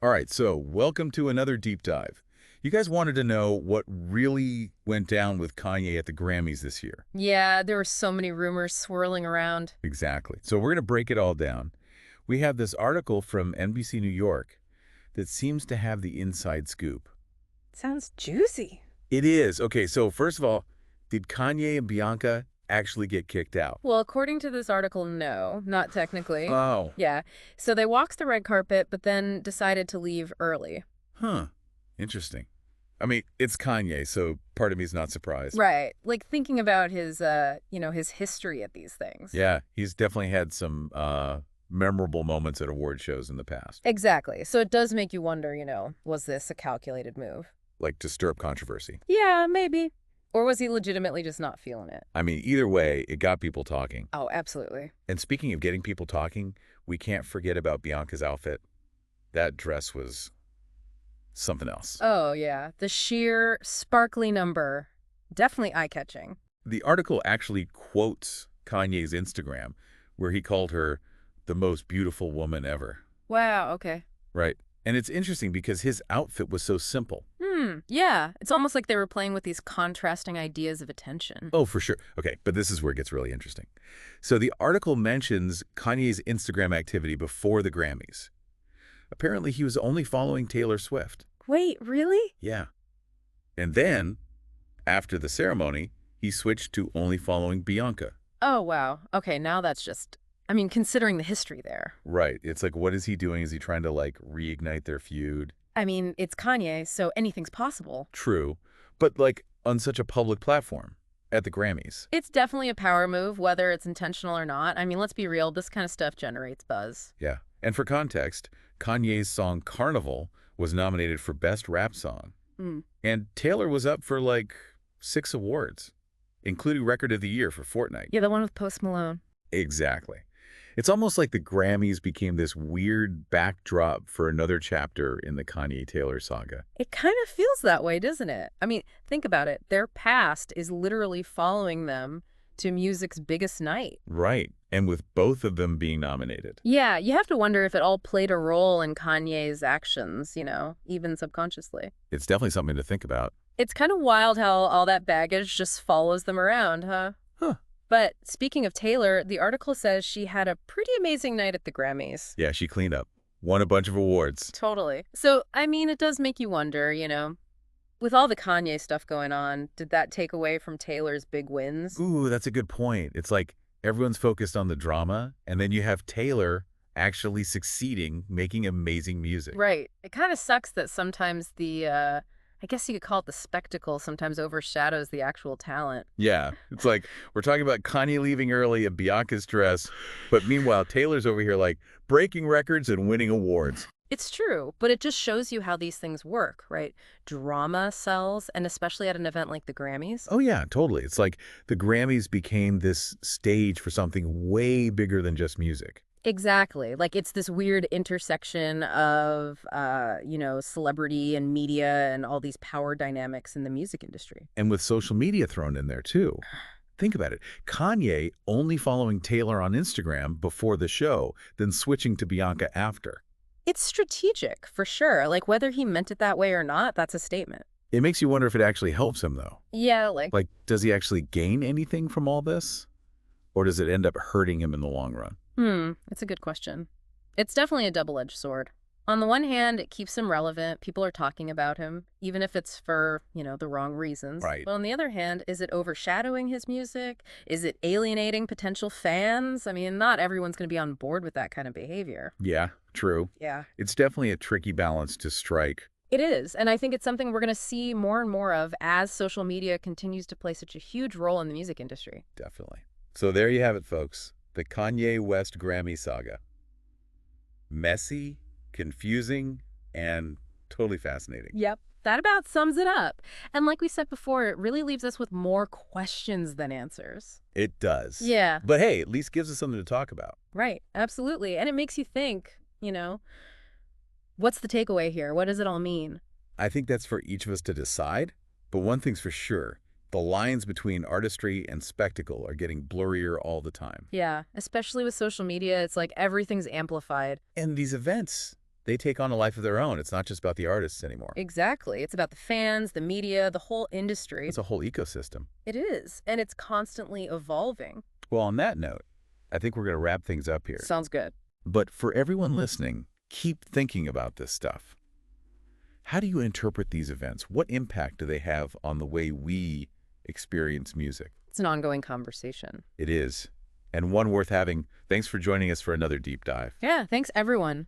All right, so welcome to another deep dive. You guys wanted to know what really went down with Kanye at the Grammys this year. Yeah, there were so many rumors swirling around. Exactly. So we're going to break it all down. We have this article from NBC New York that seems to have the inside scoop. Sounds juicy. It is. Okay, so first of all, did Kanye and Bianca actually get kicked out? Well, according to this article, no, not technically. Oh, Yeah, so they walked the red carpet, but then decided to leave early. huh. Interesting. I mean, it's Kanye, so part of me is not surprised. Right, like thinking about his history at these things. Yeah, he's definitely had some memorable moments at award shows in the past. Exactly, so it does make you wonder, was this a calculated move? Like to stir up controversy. Yeah, maybe. Or was he legitimately just not feeling it? I mean, either way, it got people talking. Oh, absolutely. And speaking of getting people talking, we can't forget about Bianca's outfit. That dress was something else. Oh, yeah, the sheer sparkly number. Definitely eye-catching. The article actually quotes Kanye's Instagram, where he called her the most beautiful woman ever. Wow, okay. Right. And it's interesting because his outfit was so simple. Yeah. It's almost like they were playing with these contrasting ideas of attention. Oh, for sure. Okay, but this is where it gets really interesting. So the article mentions Kanye's Instagram activity before the Grammys. Apparently, he was only following Taylor Swift. Wait, really? Yeah. And then, after the ceremony, he switched to only following Bianca. Oh, wow. Okay, now that's considering the history there. Right. It's like, what is he doing? Is he trying to, like, reignite their feud? I mean, it's Kanye, so anything's possible. True. But, like, on such a public platform, at the Grammys. It's definitely a power move, whether it's intentional or not. I mean, let's be real, this kind of stuff generates buzz. Yeah. And for context, Kanye's song Carnival was nominated for Best Rap Song. Mm. And Taylor was up for, like, 6 awards, including Record of the Year for Fortnite. Yeah, the one with Post Malone. Exactly. It's almost like the Grammys became this weird backdrop for another chapter in the Kanye-Taylor saga. It kind of feels that way, doesn't it? I mean, think about it. Their past is literally following them to music's biggest night. Right. And with both of them being nominated. Yeah, you have to wonder if it all played a role in Kanye's actions, even subconsciously. It's definitely something to think about. It's kind of wild how all that baggage just follows them around, huh? Huh. But speaking of Taylor, the article says she had a pretty amazing night at the Grammys. Yeah, she cleaned up. Won a bunch of awards. Totally. So, I mean, it does make you wonder, with all the Kanye stuff going on, did that take away from Taylor's big wins? Ooh, that's a good point. It's like everyone's focused on the drama, and then you have Taylor actually succeeding, making amazing music. Right. It kind of sucks that sometimes I guess you could call it the spectacle, sometimes overshadows the actual talent. Yeah, it's like we're talking about Kanye leaving early in Bianca's dress, but meanwhile, Taylor's over here like breaking records and winning awards. It's true, but it just shows you how these things work, right? Drama sells, and especially at an event like the Grammys. Oh yeah, totally. It's like the Grammys became this stage for something way bigger than just music. Exactly. Like it's this weird intersection of, celebrity and media and all these power dynamics in the music industry. And with social media thrown in there too. Think about it. Kanye only following Taylor on Instagram before the show, then switching to Bianca after. It's strategic, for sure. Like whether he meant it that way or not, that's a statement. It makes you wonder if it actually helps him, though. Yeah, Like, does he actually gain anything from all this? Or does it end up hurting him in the long run? That's a good question. It's definitely a double-edged sword. On the one hand, it keeps him relevant. People are talking about him, even if it's for, the wrong reasons. Right. But on the other hand, is it overshadowing his music? Is it alienating potential fans? I mean, not everyone's going to be on board with that kind of behavior. Yeah, true. Yeah. It's definitely a tricky balance to strike. It is, and I think it's something we're going to see more and more of as social media continues to play such a huge role in the music industry. Definitely. So there you have it, folks. The Kanye West Grammy saga. Messy, confusing, and totally fascinating. Yep. That about sums it up. And like we said before, it really leaves us with more questions than answers. It does. Yeah. But hey, at least gives us something to talk about. Right. Absolutely. And it makes you think, what's the takeaway here? What does it all mean? I think that's for each of us to decide. But one thing's for sure. The lines between artistry and spectacle are getting blurrier all the time. Yeah. Especially with social media, it's like everything's amplified. And these events, they take on a life of their own. It's not just about the artists anymore. Exactly. It's about the fans, the media, the whole industry. It's a whole ecosystem. It is, and it's constantly evolving. Well, on that note, I think we're going to wrap things up here. Sounds good. But for everyone listening, keep thinking about this stuff. How do you interpret these events? What impact do they have on the way we experience music? It's an ongoing conversation. It is, and one worth having. Thanks for joining us for another deep dive. Yeah, thanks everyone.